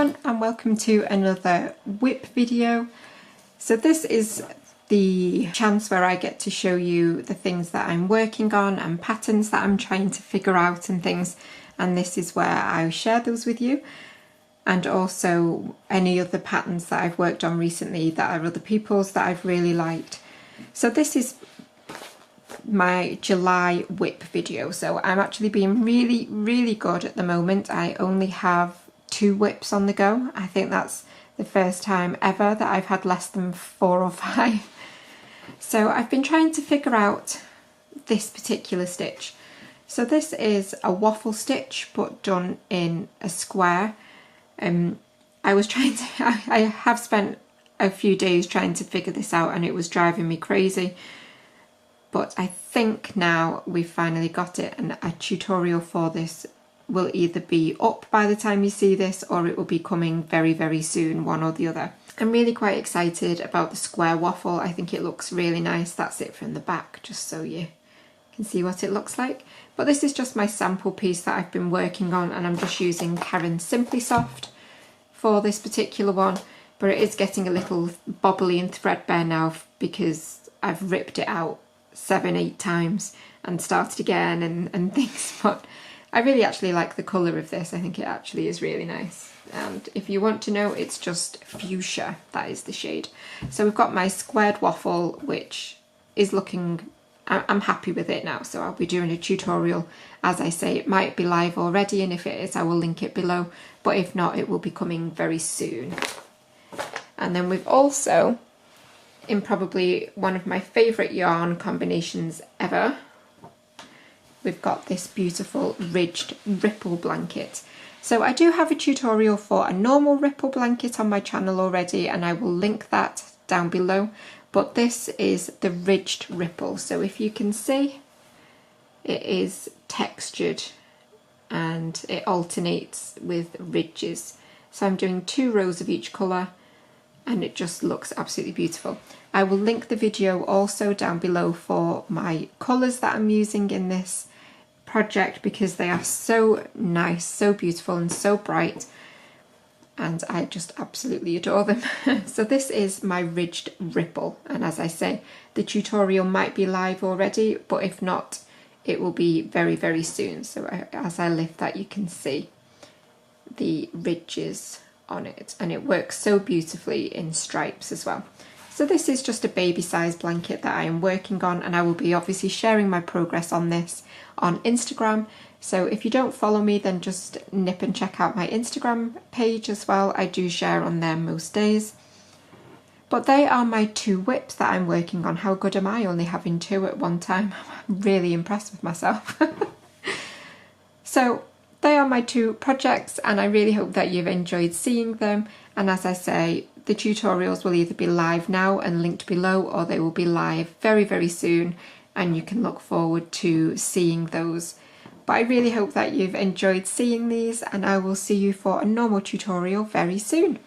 everyone, and welcome to another WIP video. So this is the chance where I get to show you the things that I'm working on and patterns that I'm trying to figure out and things, and this is where I share those with you, and also any other patterns that I've worked on recently that are other people's that I've really liked. So this is my July WIP video, so I'm actually being really good at the moment. I only have 2 WIPs on the go. I think that's the first time ever that I've had less than 4 or 5. So I've been trying to figure out this particular stitch. So this is a waffle stitch but done in a square. I have spent a few days trying to figure this out and it was driving me crazy. But I think now we've finally got it, and a tutorial for this will either be up by the time you see this or it will be coming very soon, one or the other. I'm really quite excited about the square waffle. I think it looks really nice. That's it from the back, just so you can see what it looks like. But this is just my sample piece that I've been working on, and I'm just using Karen's Simply Soft for this particular one, but it is getting a little bobbly and threadbare now because I've ripped it out 7-8 times and started again and things. But I really actually like the colour of this. I think it actually is really nice, and if you want to know, it's just fuchsia, that is the shade. So we've got my squared waffle, which is looking, I'm happy with it now, so I'll be doing a tutorial. As I say, it might be live already, and if it is I will link it below, but if not it will be coming very soon. And then we've also, in probably one of my favourite yarn combinations ever, we've got this beautiful ridged ripple blanket. So I do have a tutorial for a normal ripple blanket on my channel already, and I will link that down below, but this is the ridged ripple. So if you can see, it is textured and it alternates with ridges. So I'm doing 2 rows of each colour, and it just looks absolutely beautiful. I will link the video also down below for my colours that I'm using in this project, because they are so nice, so beautiful and so bright, and I just absolutely adore them. So this is my ridged ripple, and as I say, the tutorial might be live already, but if not, it will be very soon. So as I lift that, you can see the ridges on it, and it works so beautifully in stripes as well. So this is just a baby size blanket that I am working on, and I will be obviously sharing my progress on this on Instagram. So if you don't follow me, then just nip and check out my Instagram page as well. I do share on there most days. But they are my 2 WIPs that I'm working on. How good am I, only having 2 at one time? I'm really impressed with myself. So they are my 2 projects, and I really hope that you've enjoyed seeing them. And as I say, the tutorials will either be live now and linked below, or they will be live very soon, and you can look forward to seeing those. But I really hope that you've enjoyed seeing these, and I will see you for a normal tutorial very soon.